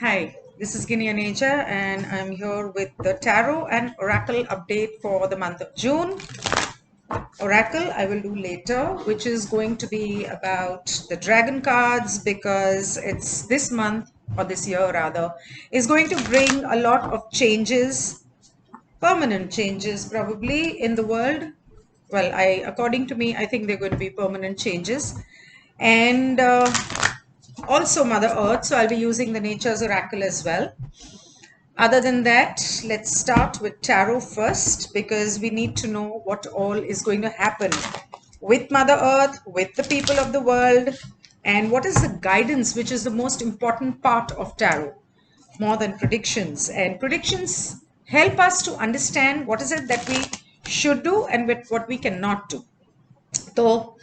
Hi, this is Guinea Nature, and I'm here with the Tarot and Oracle update for the month of June. Oracle I will do later, which is going to be about the Dragon cards because it's this month, or this year rather, is going to bring a lot of changes, permanent changes probably in the world. Well, according to me, I think they're going to be permanent changes. And also Mother Earth, so I'll be using the Nature's Oracle as well. Other than that, let's start with tarot first because we need to know what all is going to happen with Mother Earth, with the people of the world, and what is the guidance, which is the most important part of tarot, more than predictions. And predictions help us to understand what is it that we should do and what we cannot do. तो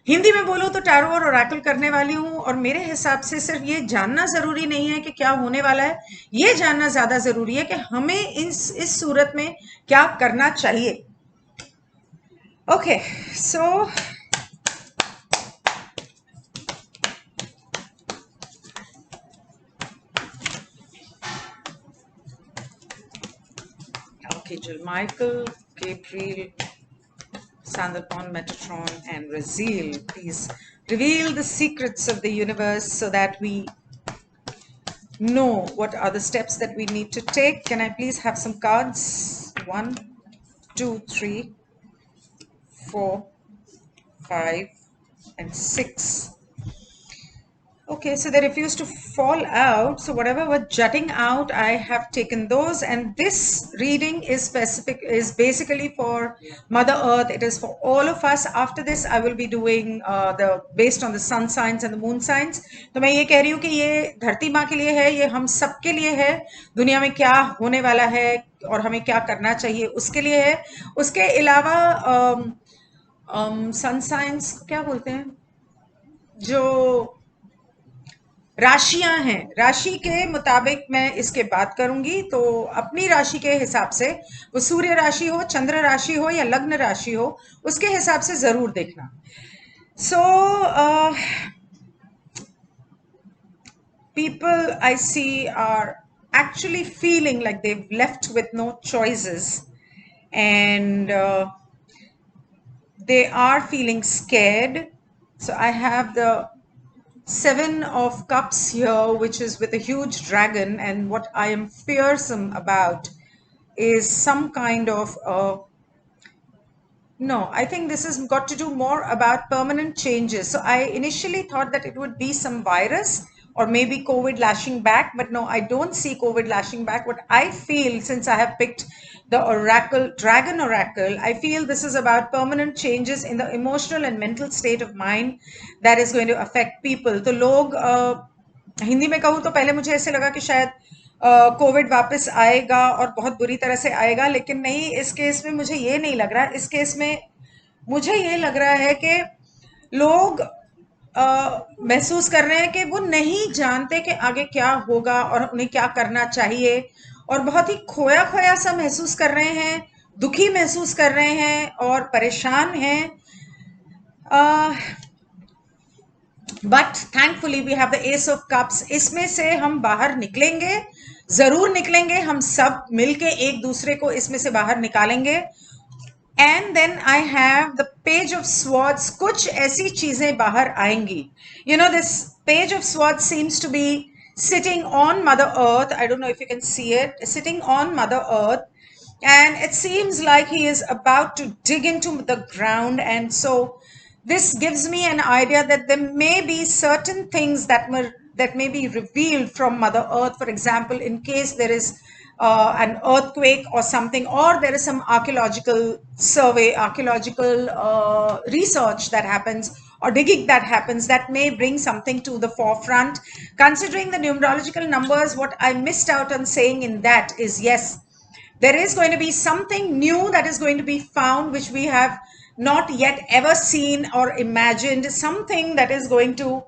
हिंदी में बोलो तो tarot और Oracle करने वाली हूँ और मेरे हिसाब से सिर्फ ये जानना जरूरी नहीं है कि क्या होने वाला है, ये जानना ज्यादा जरूरी है कि हमें इस सूरत में क्या करना चाहिए. Okay, so Archangel Michael, Gabriel, Sandalphon, Metatron, and Raziel, please reveal the secrets of the universe so that we know what are the steps that we need to take. Can I please have some cards? 1, 2, 3, 4, 5, and 6. Okay, so they refuse to fall out. So whatever were jutting out, I have taken those. And this reading is basically for Mother Earth. It is for all of us. After this, I will be doing based on the sun signs and the moon signs. तो मैं ये कह रही हूँ कि ये धरती माँ के लिए है, ये हम सबके लिए है. दुनिया में क्या होने वाला है और हमें क्या करना चाहिए उसके लिए है. उसके अलावा सन साइंस क्या बोलते हैं, जो राशियां हैं, राशि के मुताबिक मैं इसके बात करूंगी. तो अपनी राशि के हिसाब से, वो सूर्य राशि हो, चंद्र राशि हो या लग्न राशि हो, उसके हिसाब से जरूर देखना. सो people I see are actually feeling like they've left with no choices, and they are feeling scared. So I have the 7 of Cups here, which is with a huge dragon, and what I am fearsome about is some kind of no, I think this has got to do more about permanent changes. So I initially thought that it would be some virus or maybe COVID lashing back, but no, I don't see COVID lashing back. What I feel, since I have picked the Oracle, Dragon Oracle, I feel this is about permanent changes in the emotional and mental state of mind that is going to affect people. तो लोग हिंदी में कहूँ तो पहले मुझे ऐसे लगा कि शायद कोविड वापस आएगा और बहुत बुरी तरह से आएगा, लेकिन नहीं, इस केस में मुझे ये नहीं लग रहा. इस केस में मुझे ये लग रहा है कि लोग महसूस कर रहे हैं कि वो नहीं जानते कि आगे क्या होगा और उन्हें क्या करना चाहिए, और बहुत ही खोया खोया सा महसूस कर रहे हैं, दुखी महसूस कर रहे हैं और परेशान हैं. But thankfully we have the ace of cups. इसमें से हम बाहर निकलेंगे, जरूर निकलेंगे, हम सब मिलके एक दूसरे को इसमें से बाहर निकालेंगे. And then I have the page of swords. कुछ ऐसी चीजें बाहर आएंगी. You know, this page of swords seems to be sitting on Mother Earth. I don't know if you can see it, sitting on Mother Earth, and it seems like he is about to dig into the ground. And so this gives me an idea that there may be certain things that may be revealed from Mother Earth. For example, in case there is an earthquake or something, or there is some archaeological survey, archaeological research that happens, or digging that happens, that may bring something to the forefront. Considering the numerological numbers, what I missed out on saying in that is, yes, there is going to be something new that is going to be found, which we have not yet ever seen or imagined, something that is going to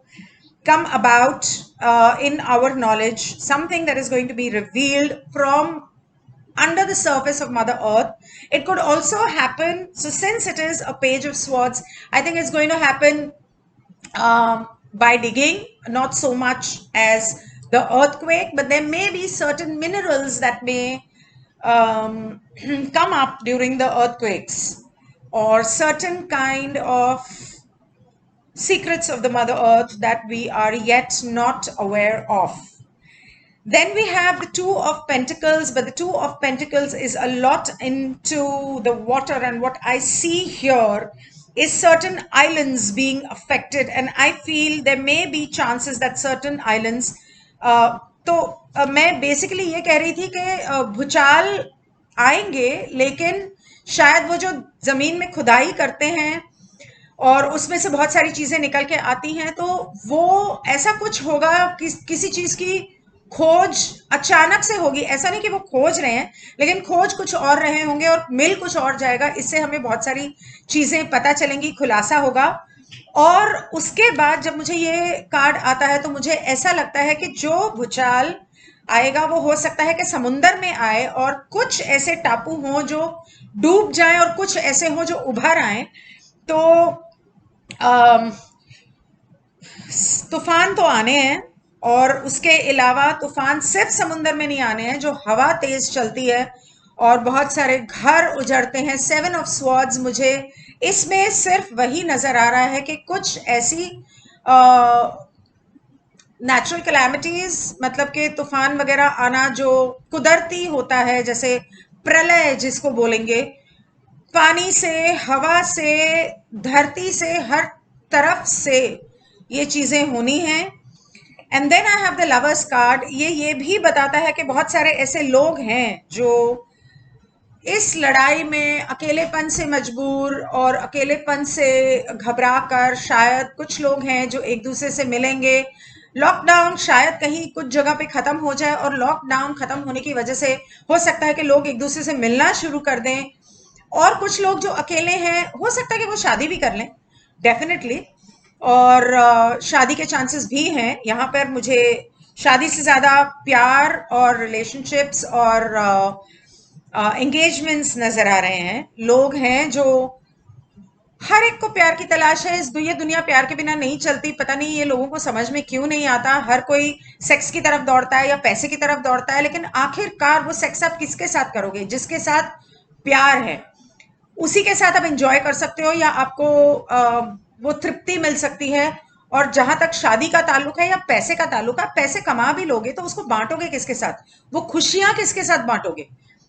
come about in our knowledge, something that is going to be revealed from under the surface of Mother Earth. It could also happen, so since it is a page of swords, I think it's going to happen by digging, not so much as the earthquake, but there may be certain minerals that may come up during the earthquakes, or certain kind of secrets of the Mother Earth that we are yet not aware of. Then we have the Two of Pentacles, but the Two of Pentacles is a lot into the water, and what I see here is certain islands being affected, and I feel there may be chances that certain islands मैं basically ये कह रही थी कि भूचाल आएंगे, लेकिन शायद वो जो जमीन में खुदाई करते हैं और उसमें से बहुत सारी चीजें निकल के आती हैं, तो वो ऐसा कुछ होगा, किसी चीज की खोज अचानक से होगी। ऐसा नहीं कि वो खोज रहे हैं, लेकिन खोज कुछ और रहे होंगे और मिल कुछ और जाएगा। इससे हमें बहुत सारी चीजें पता चलेंगी, खुलासा होगा। और उसके बाद जब मुझे ये कार्ड आता है तो मुझे ऐसा लगता है कि जो भूचाल आएगा वो हो सकता है कि समुंदर में आए, और कुछ ऐसे टापू हों जो डूब जाएं और कुछ ऐसे हों जो उभर आए। तो तूफान तो आने हैं, और उसके अलावा तूफान सिर्फ समुंदर में नहीं आने हैं, जो हवा तेज चलती है और बहुत सारे घर उजड़ते हैं। 7 ऑफ स्वॉर्ड्स मुझे इसमें सिर्फ वही नजर आ रहा है कि कुछ ऐसी नेचुरल कैलामिटीज, मतलब कि तूफान वगैरह आना जो कुदरती होता है, जैसे प्रलय जिसको बोलेंगे, पानी से, हवा से, धरती से, हर तरफ से ये चीजें होनी हैं। And then I have the lovers card. ये भी बताता है कि बहुत सारे ऐसे लोग हैं जो इस लड़ाई में अकेलेपन से मजबूर और अकेलेपन से घबरा कर, शायद कुछ लोग हैं जो एक दूसरे से मिलेंगे। लॉकडाउन शायद कहीं कुछ जगह पे खत्म हो जाए, और लॉकडाउन खत्म होने की वजह से हो सकता है कि लोग एक दूसरे से मिलना शुरू कर दें। और कुछ लोग जो अकेले हैं, हो सकता है कि वो शादी भी कर लें, डेफिनेटली। और शादी के चांसेस भी हैं यहाँ पर। मुझे शादी से ज़्यादा प्यार और रिलेशनशिप्स और एंगेजमेंट्स नज़र आ रहे हैं। लोग हैं जो, हर एक को प्यार की तलाश है। ये दुनिया प्यार के बिना नहीं चलती। पता नहीं ये लोगों को समझ में क्यों नहीं आता। हर कोई सेक्स की तरफ दौड़ता है या पैसे की तरफ दौड़ता है, लेकिन आखिरकार वो सेक्स आप किसके साथ करोगे? जिसके साथ प्यार है उसी के साथ आप एंजॉय कर सकते हो, या आपको वो तृप्ति मिल सकती है। और जहां तक शादी का ताल्लुक है या पैसे का ताल्लुक है, आप पैसे कमा भी लोगे तो उसको बांटोगे किसके साथ? वो खुशियां किसके साथ बांटोगे?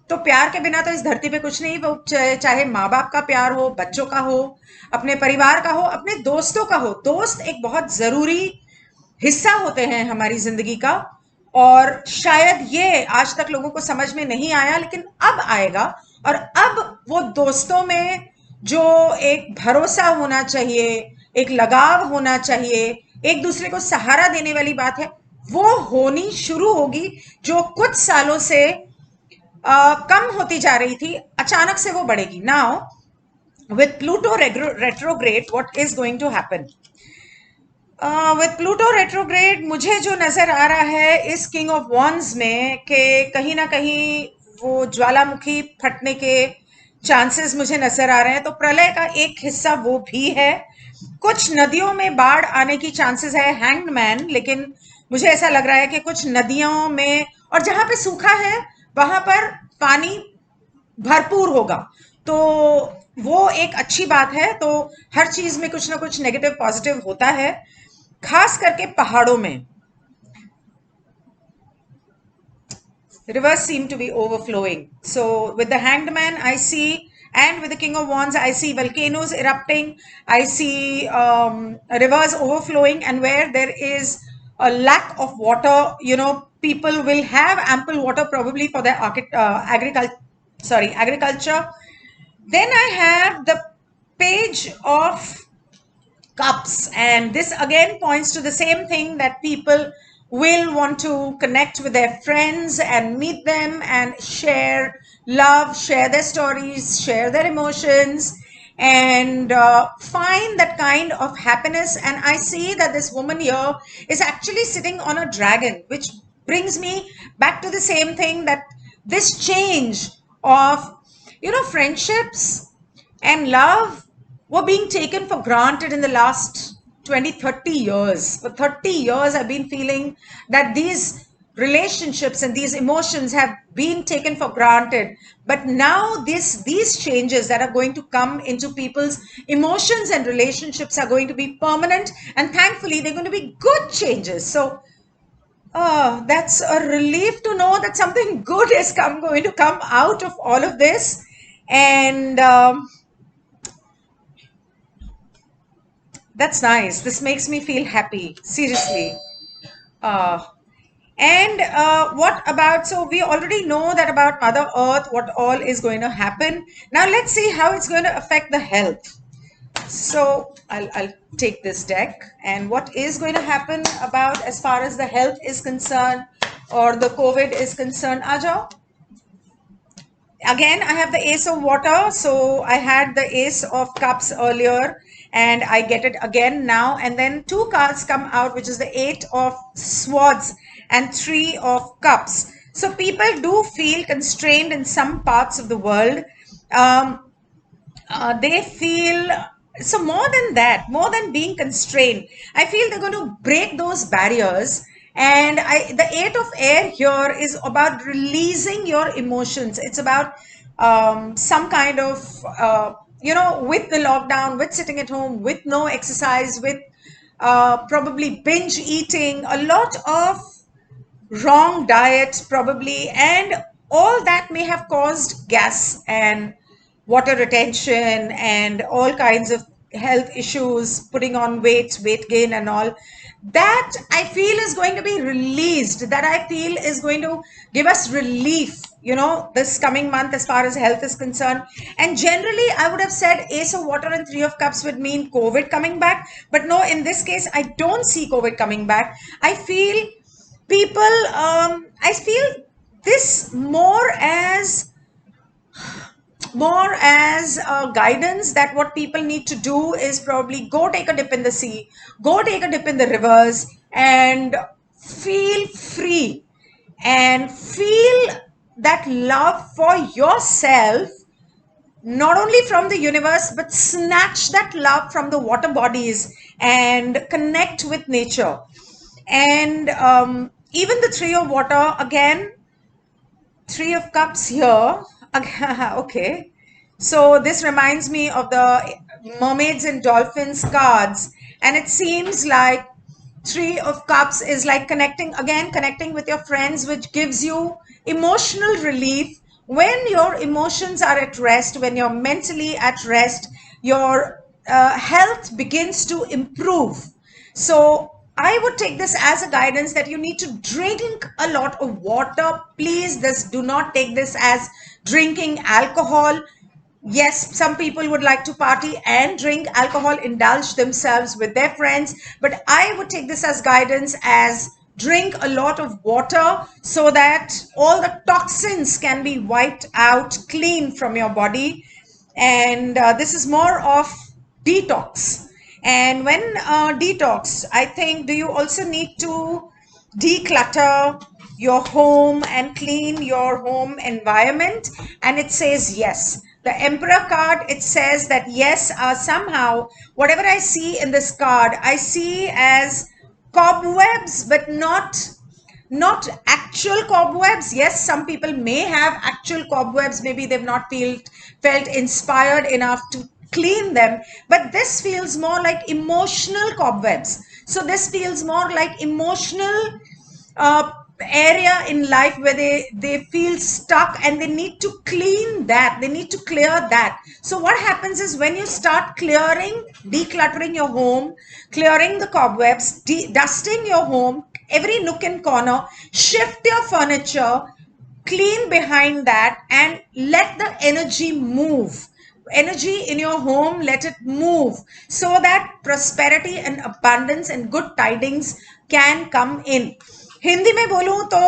तो प्यार के बिना तो इस धरती पे कुछ नहीं। वो चाहे माँ बाप का प्यार हो, बच्चों का हो, अपने परिवार का हो, अपने दोस्तों का हो। दोस्त एक बहुत जरूरी हिस्सा होते हैं हमारी जिंदगी का, और शायद ये आज तक लोगों को समझ में नहीं आया, लेकिन अब आएगा। और अब वो दोस्तों में जो एक भरोसा होना चाहिए, एक लगाव होना चाहिए, एक दूसरे को सहारा देने वाली बात है, वो होनी शुरू होगी, जो कुछ सालों से कम होती जा रही थी, अचानक से वो बढ़ेगी। Now with Pluto retrograde, what is going to happen? With Pluto retrograde मुझे जो नजर आ रहा है इस किंग ऑफ वॉन्ड्स में, कि कहीं ना कहीं वो ज्वालामुखी फटने के चांसेस मुझे नजर आ रहे हैं। तो प्रलय का एक हिस्सा वो भी है। कुछ नदियों में बाढ़ आने की चांसेस है, हैंग्ड मैन। लेकिन मुझे ऐसा लग रहा है कि कुछ नदियों में, और जहां पे सूखा है वहां पर पानी भरपूर होगा, तो वो एक अच्छी बात है। तो हर चीज में कुछ ना कुछ नेगेटिव पॉजिटिव होता है, खास करके पहाड़ों में। Rivers seem to be overflowing. So with the hanged man I see, and with the king of wands I see volcanoes erupting, I see rivers overflowing, and where there is a lack of water, people will have ample water probably for their agriculture. Then I have the page of cups, and this again points to the same thing, that people will want to connect with their friends and meet them and share love, share their stories, share their emotions, and find that kind of happiness. And I see that this woman here is actually sitting on a dragon, which brings me back to the same thing, that this change of friendships and love were being taken for granted in the last 20, 30 years. For 30 years, I've been feeling that these relationships and these emotions have been taken for granted. But now these changes that are going to come into people's emotions and relationships are going to be permanent. And thankfully, they're going to be good changes. So that's a relief to know that something good is going to come out of all of this. And that's nice. This makes me feel happy, seriously. Uh, and what about, so we already know that about Mother Earth, what all is going to happen. Now let's see how it's going to affect the health. So I'll take this deck, and what is going to happen about as far as the health is concerned or the COVID is concerned. Ajo. Again, I have the Ace of Water. So I had the Ace of Cups earlier, and I get it again now. And then two cards come out, which is the Eight of Swords and Three of Cups. So people do feel constrained in some parts of the world. They feel, so more than that, more than being constrained, I feel they're going to break those barriers. And the Eight of Air here is about releasing your emotions. It's about some kind of with the lockdown, with sitting at home, with no exercise, with probably binge eating, a lot of wrong diet probably, and all that may have caused gas and water retention and all kinds of health issues, putting on weight gain and all. That I feel is going to be released, that I feel is going to give us relief, this coming month as far as health is concerned. And generally, I would have said Ace of Water and Three of Cups would mean COVID coming back. But no, in this case, I don't see COVID coming back. I feel people, I feel this more as guidance, that what people need to do is probably go take a dip in the sea, go take a dip in the rivers, and feel free and feel that love for yourself, not only from the universe, but snatch that love from the water bodies and connect with nature. And even the Three of Water, again, Three of Cups here. Okay. So this reminds me of the Mermaids and Dolphins cards. And it seems like Three of Cups is like connecting with your friends, which gives you emotional relief. When your emotions are at rest, when you're mentally at rest, your health begins to improve. So I would take this as a guidance that you need to drink a lot of water. Please, do not take this as drinking alcohol. Yes, some people would like to party and drink alcohol, indulge themselves with their friends, but I would take this as guidance as drink a lot of water so that all the toxins can be wiped out clean from your body. And this is more of detox. And when detox, I think, do you also need to declutter your home and clean your home environment? And it says yes. The Emperor card, it says that yes, somehow, whatever I see in this card, I see as cobwebs, but not actual cobwebs. Yes, some people may have actual cobwebs. Maybe they've not felt inspired enough to clean them, but this feels more like emotional cobwebs. So this feels more like emotional area in life where they feel stuck, and they need to clean that, they need to clear that. So what happens is, when you start decluttering your home, clearing the cobwebs, dusting your home, every nook and corner, shift your furniture, clean behind that, and let the energy move. Energy in your home, let it move, so that prosperity and abundance and good tidings can come in. Hindi में बोलूं तो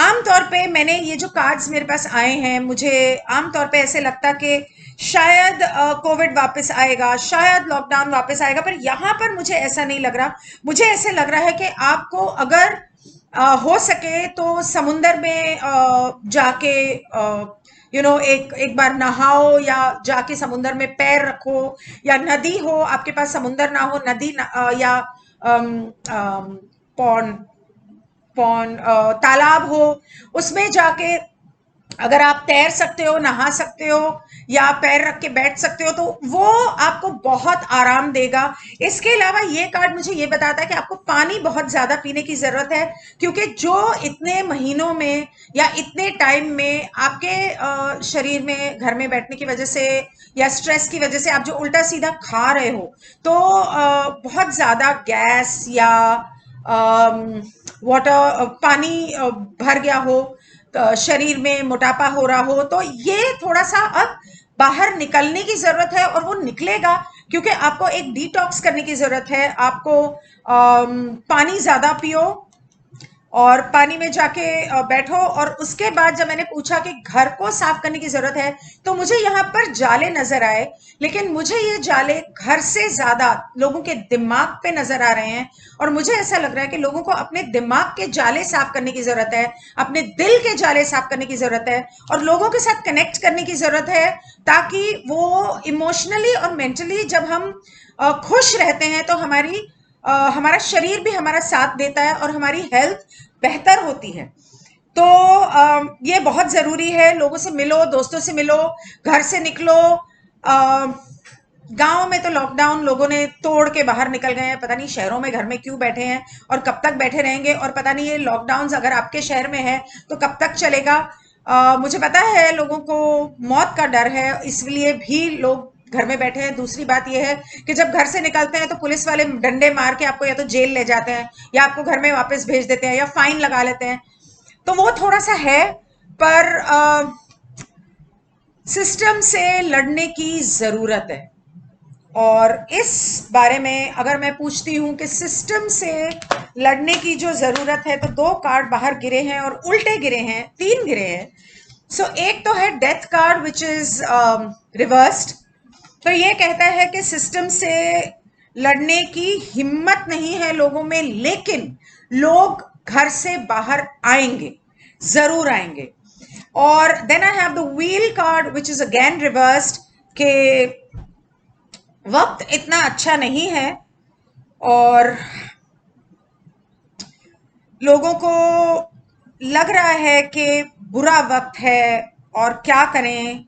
आमतौर पे मैंने ये जो cards मेरे पास आए हैं, मुझे आमतौर पे ऐसे लगता कि शायद कोविड वापस आएगा, शायद लॉकडाउन वापस आएगा, पर यहाँ पर मुझे ऐसा नहीं लग रहा. मुझे ऐसे लग रहा है कि आपको अगर हो सके तो समुंदर में जाके एक बार नहाओ या जाके समुद्र में पैर रखो, या नदी हो, आपके पास समुद्र ना हो, नदी या पौन पौन तालाब हो, उसमें जाके अगर आप तैर सकते हो, नहा सकते हो या पैर रख के बैठ सकते हो, तो वो आपको बहुत आराम देगा। इसके अलावा ये कार्ड मुझे ये बताता है कि आपको पानी बहुत ज्यादा पीने की जरूरत है, क्योंकि जो इतने महीनों में या इतने टाइम में आपके शरीर में घर में बैठने की वजह से या स्ट्रेस की वजह से आप जो उल्टा सीधा खा रहे हो, तो बहुत ज्यादा गैस या वाटर पानी भर गया हो, शरीर में मोटापा हो रहा हो, तो ये थोड़ा सा अब बाहर निकलने की जरूरत है, और वो निकलेगा क्योंकि आपको एक डिटॉक्स करने की जरूरत है। आपको पानी ज्यादा पियो और पानी में जाके बैठो। और उसके बाद जब मैंने पूछा कि घर को साफ करने की जरूरत है, तो मुझे यहाँ पर जाले नजर आए, लेकिन मुझे ये जाले घर से ज्यादा लोगों के दिमाग पे नजर आ रहे हैं। और मुझे ऐसा लग रहा है कि लोगों को अपने दिमाग के जाले साफ करने की जरूरत है, अपने दिल के जाले साफ करने की जरूरत है, और लोगों के साथ कनेक्ट करने की जरूरत है, ताकि वो इमोशनली और मेंटली जब हम खुश रहते हैं तो हमारा शरीर भी हमारा साथ देता है और हमारी हेल्थ बेहतर होती है। तो ये बहुत जरूरी है। लोगों से मिलो, दोस्तों से मिलो, घर से निकलो। गांव में तो लॉकडाउन लोगों ने तोड़ के बाहर निकल गए हैं, पता नहीं शहरों में घर में क्यों बैठे हैं और कब तक बैठे रहेंगे, और पता नहीं ये लॉकडाउन अगर आपके शहर में है तो कब तक चलेगा। मुझे पता है लोगों को मौत का डर है, इसलिए भी लोग घर में बैठे हैं। दूसरी बात यह है कि जब घर से निकलते हैं तो पुलिस वाले डंडे मार के आपको या तो जेल ले जाते हैं या आपको घर में वापस भेज देते हैं या फाइन लगा लेते हैं, तो वो थोड़ा सा है। पर सिस्टम से लड़ने की जरूरत है, और इस बारे में अगर मैं पूछती हूं कि सिस्टम से लड़ने की जो जरूरत है, तो 2 कार्ड बाहर गिरे हैं और उल्टे गिरे हैं, 3 गिरे हैं। सो एक तो है death card which is reversed. तो ये कहता है कि सिस्टम से लड़ने की हिम्मत नहीं है लोगों में, लेकिन लोग घर से बाहर आएंगे, जरूर आएंगे। और then I have the wheel card which is again reversed, के वक्त इतना अच्छा नहीं है और लोगों को लग रहा है कि बुरा वक्त है और क्या करें।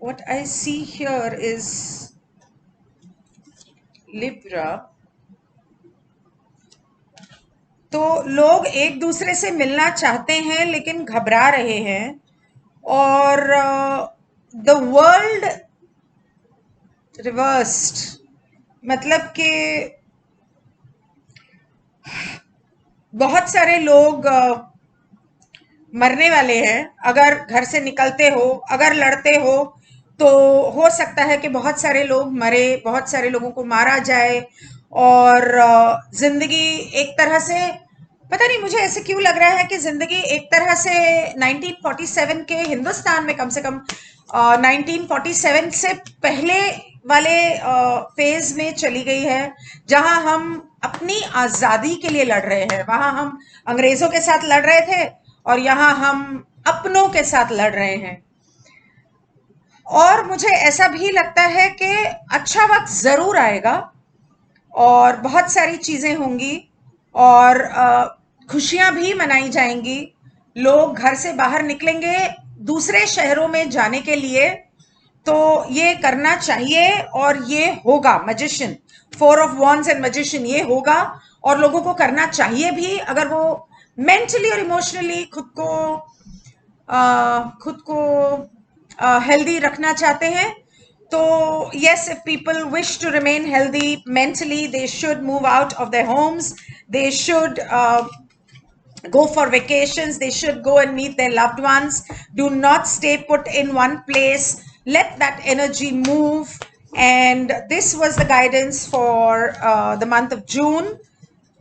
What I see here is Libra. तो लोग एक दूसरे से मिलना चाहते हैं लेकिन घबरा रहे हैं, और द वर्ल्ड रिवर्स्ड मतलब कि बहुत सारे लोग मरने वाले हैं। अगर घर से निकलते हो, अगर लड़ते हो, तो हो सकता है कि बहुत सारे लोग मरे, बहुत सारे लोगों को मारा जाए, और जिंदगी एक तरह से, पता नहीं मुझे ऐसे क्यों लग रहा है कि जिंदगी एक तरह से 1947 के हिंदुस्तान में, कम से कम 1947 से पहले वाले फेज में चली गई है, जहां हम अपनी आजादी के लिए लड़ रहे हैं। वहां हम अंग्रेजों के साथ लड़ रहे थे और यहाँ हम अपनों के साथ लड़ रहे हैं। और मुझे ऐसा भी लगता है कि अच्छा वक्त जरूर आएगा और बहुत सारी चीजें होंगी और खुशियां भी मनाई जाएंगी। लोग घर से बाहर निकलेंगे दूसरे शहरों में जाने के लिए, तो ये करना चाहिए और ये होगा। Magician, 4 of wands and magician, ये होगा और लोगों को करना चाहिए भी, अगर वो मेंटली और इमोशनली खुद को हेल्दी रखना चाहते हैं। तो yes, if people wish to remain healthy mentally, they should move out of their homes. They should go for vacations. They should go and meet their loved ones. Do not stay put in one place. Let that energy move. And this was the guidance for the month of June,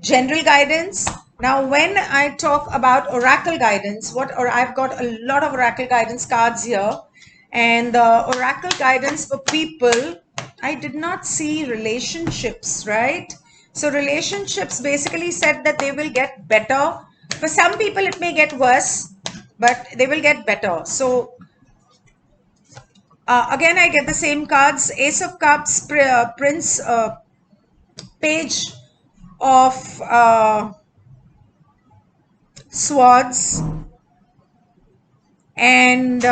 general guidance. Now when I talk about oracle guidance, I've got a lot of oracle guidance cards here, and the oracle guidance for people, I did not see relationships, right? So relationships basically said that they will get better. For some people, it may get worse, but they will get better. So again, I get the same cards: Ace of Cups, Prince, Page of Swords, and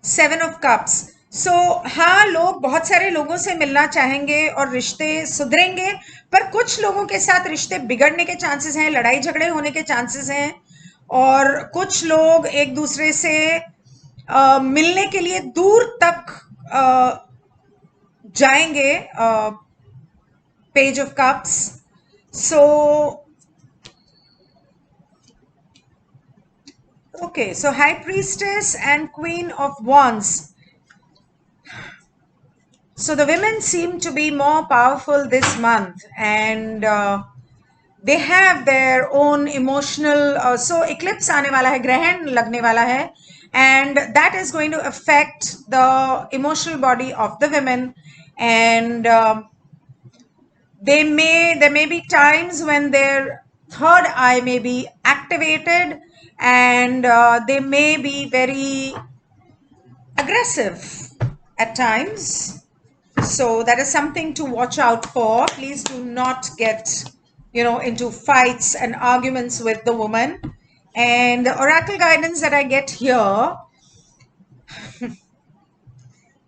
Seven of Cups. सो हाँ, लोग बहुत सारे लोगों से मिलना चाहेंगे और रिश्ते सुधरेंगे, पर कुछ लोगों के साथ रिश्ते बिगड़ने के चांसेस हैं, लड़ाई झगड़े होने के चांसेस हैं, और कुछ लोग एक दूसरे से मिलने के लिए दूर तक जाएंगे. Page of cups. So okay, so High Priestess and Queen of Wands. So the women seem to be more powerful this month, and they have their own emotional. So eclipse आने वाला है, ग्रहण लगने वाला है, and that is going to affect the emotional body of the women, and there may be times when their third eye may be activated, and they may be very aggressive at times. So that is something to watch out for. Please do not get, into fights and arguments with the woman. And the oracle guidance that I get here,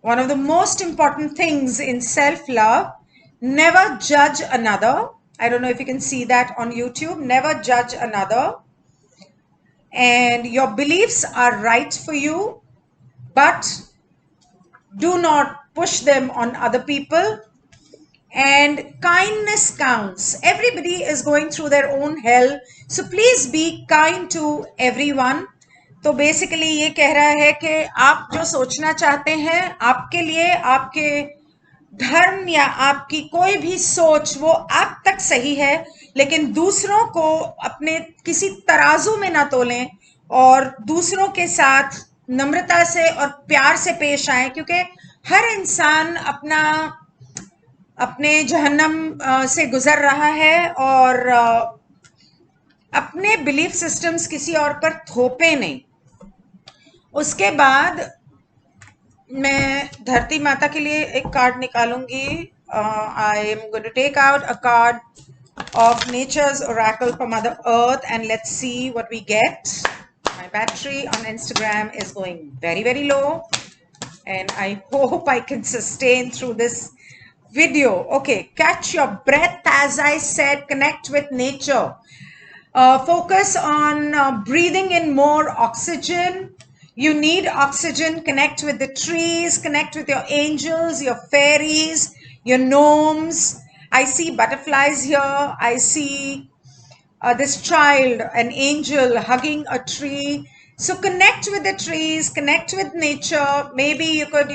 one of the most important things in self-love, never judge another. I don't know if you can see that on YouTube. Never judge another. And your beliefs are right for you, but do not push them on other people. And kindness counts. Everybody is going through their own hell, so please be kind to everyone. तो basically ये कह रहा है कि आप जो सोचना चाहते हैं आपके लिए, आपके धर्म या आपकी कोई भी सोच, वो आप तक सही है, लेकिन दूसरों को अपने किसी तराजू में ना तोलें और दूसरों के साथ नम्रता से और प्यार से पेश आए, क्योंकि हर इंसान अपने जहन्नम से गुजर रहा है, और अपने बिलीफ सिस्टम्स किसी और पर थोपे नहीं. उसके बाद मैं धरती माता के लिए एक कार्ड निकालूंगी. I am going to take out a card of nature's oracle for Mother Earth, and let's see what we get. My battery on Instagram is going very, very low, and I hope I can sustain through this video. Okay, catch your breath. As I said, connect with nature. Focus on breathing in more oxygen. You need oxygen. Connect with the trees, connect with your angels, your fairies, your gnomes. I see butterflies here. I see this child, an angel, hugging a tree. So connect with the trees, connect with nature. Maybe you could,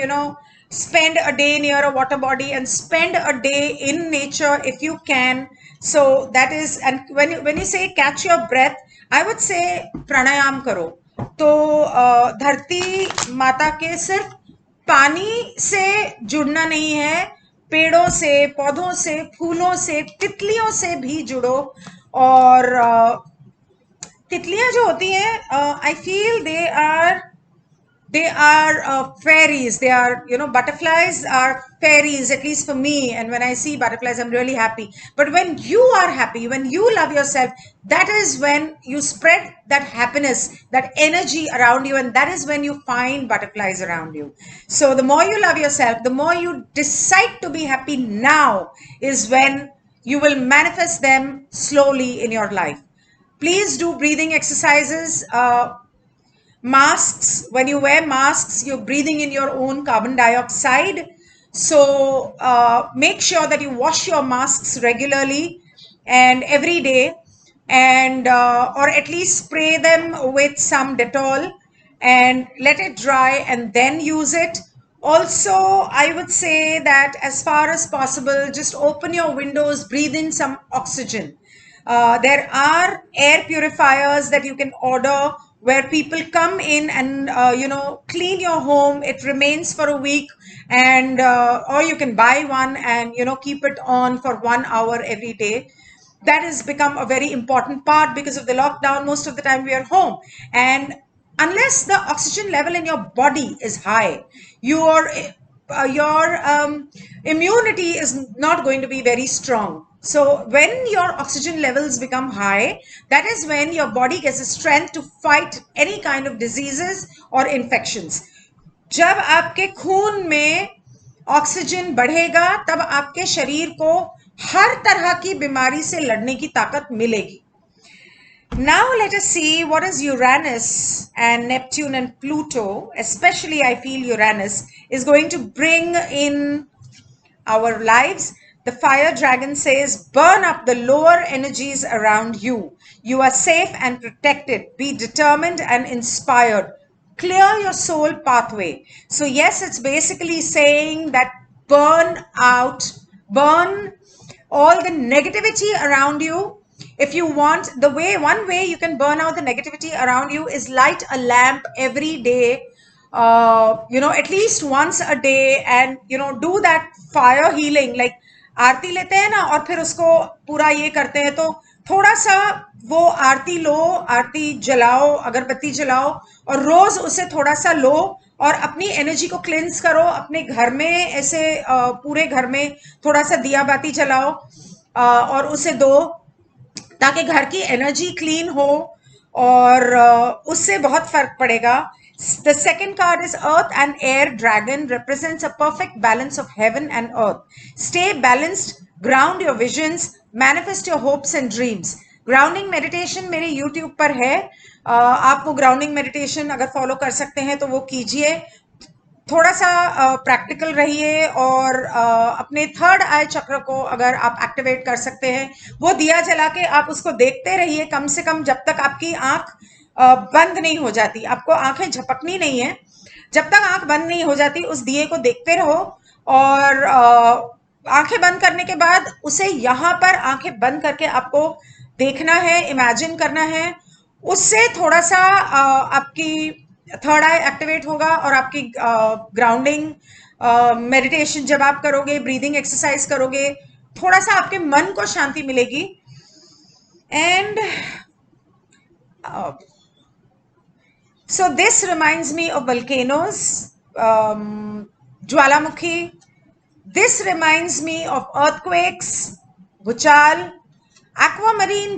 spend a day near a water body and spend a day in nature if you can. So that is, and when you say catch your breath, I would say pranayam karo. तो धरती माता के सिर्फ पानी से जुड़ना नहीं है, पेड़ों से, पौधों से, फूलों से, तितलियों से भी जुड़ो. और तितलियां जो होती हैं, I feel they are fairies. They are, butterflies are fairies, at least for me. And when I see butterflies, I'm really happy. But when you are happy, when you love yourself, that is when you spread that happiness, that energy around you. And that is when you find butterflies around you. So the more you love yourself, the more you decide to be happy now, is when you will manifest them slowly in your life. Please do breathing exercises. Masks, when you wear masks, you're breathing in your own carbon dioxide. So make sure that you wash your masks regularly and every day, and or at least spray them with some Dettol and let it dry and then use it. Also, I would say that as far as possible, just open your windows, breathe in some oxygen. There are air purifiers that you can order where people come in and clean your home. It remains for a week, and or you can buy one and keep it on for 1 hour every day. that has become a very important part because of the lockdown. Most of the time we are home, and unless the oxygen level in your body is high, your immunity is not going to be very strong. So when your oxygen levels become high, that is when your body gets the strength to fight any kind of diseases or infections. जब आपके खून में oxygen बढ़ेगा तब आपके शरीर को हर तरह की बीमारी से लड़ने की ताकत मिलेगी. Now let us see what is Uranus and Neptune and Pluto, especially I feel Uranus is going to bring in our lives. The fire dragon says, burn up the lower energies around you. You are safe and protected. Be determined and inspired. Clear your soul pathway. So yes, it's basically saying that burn all the negativity around you. If you want, one way you can burn out the negativity around you is light a lamp every day, at least once a day, and do that fire healing. Like आरती लेते हैं ना और फिर उसको पूरा ये करते हैं, तो थोड़ा सा वो आरती लो, आरती जलाओ, अगरबत्ती जलाओ और रोज उसे थोड़ा सा लो और अपनी एनर्जी को क्लेंस करो. अपने घर में ऐसे पूरे घर में थोड़ा सा दिया बाती जलाओ और उसे दो, ताकि घर की एनर्जी क्लीन हो और उससे बहुत फर्क पड़ेगा. The second card is Earth and Air Dragon, represents a perfect balance of heaven and earth. Stay balanced, ground your visions, manifest your hopes and dreams. Grounding meditation मेरे यूट्यूब पर है. आप वो ग्राउंडिंग मेडिटेशन अगर follow कर सकते हैं तो वो कीजिए. थोड़ा सा प्रैक्टिकल रहिए और अपने थर्ड आई चक्र को अगर आप एक्टिवेट कर सकते हैं, वो दिया जला के आप उसको देखते रहिए कम से कम जब तक आपकी आंख बंद नहीं हो जाती. आपको आंखें झपकनी नहीं है. जब तक आंख बंद नहीं हो जाती उस दिए को देखते रहो और आंखें बंद करने के बाद उसे यहाँ पर आंखें बंद करके आपको देखना है, इमेजिन करना है. उससे थोड़ा सा आपकी थर्ड आई एक्टिवेट होगा और आपकी ग्राउंडिंग मेडिटेशन जब आप करोगे, ब्रीदिंग एक्सरसाइज करोगे, थोड़ा सा आपके मन को शांति मिलेगी. And so this reminds me of volcanoes, Jwalamukhi. This reminds me of earthquakes, Bhuchal. Aquamarine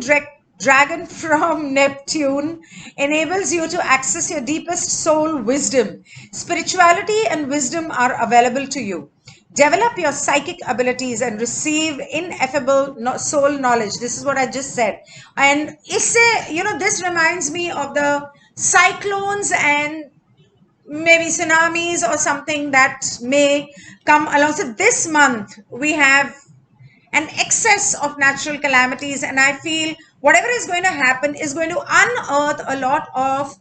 dragon from Neptune enables you to access your deepest soul wisdom. Spirituality and wisdom are available to you. Develop your psychic abilities and receive ineffable soul knowledge. This is what I just said. And this reminds me of the cyclones and maybe tsunamis or something that may come along. So this month we have an excess of natural calamities, and I feel whatever is going to happen is going to unearth a lot of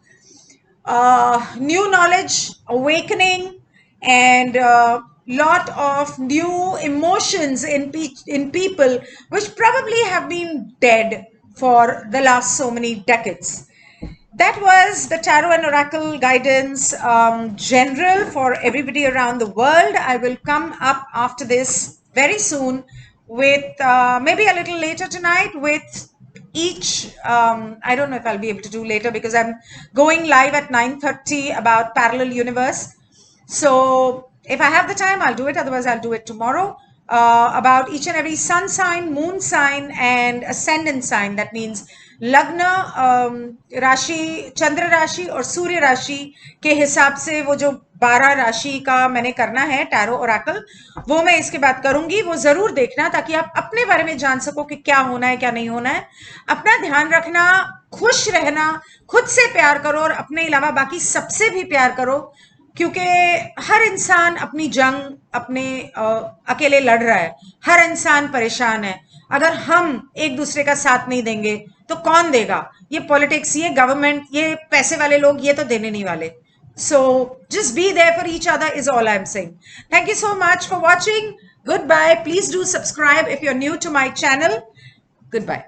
new knowledge, awakening, and lot of new emotions in people which probably have been dead for the last so many decades. That was the Tarot and Oracle guidance general for everybody around the world. I will come up after this very soon with maybe a little later tonight with each, I don't know if I'll be able to do later because I'm going live at 9:30 about parallel universe. So if I have the time, I'll do it. Otherwise, I'll do it tomorrow about each and every sun sign, moon sign, and ascendant sign. That means लग्न राशि, चंद्र राशि और सूर्य राशि के हिसाब से वो जो 12 राशि का मैंने करना है टैरो ओरेकल, वो मैं इसके बाद करूंगी. वो जरूर देखना ताकि आप अपने बारे में जान सको कि क्या होना है क्या नहीं होना है. अपना ध्यान रखना, खुश रहना, खुद से प्यार करो और अपने अलावा बाकी सबसे भी प्यार करो, क्योंकि हर इंसान अपनी जंग अपने अकेले लड़ रहा है. हर इंसान परेशान है. अगर हम एक दूसरे का साथ नहीं देंगे तो कौन देगा? ये पॉलिटिक्स, ये गवर्नमेंट, ये पैसे वाले लोग ये तो देने नहीं वाले. So just be there for each other is all I'm saying. Thank you so much for watching. Goodbye. Please do subscribe if you're new to my channel. Goodbye.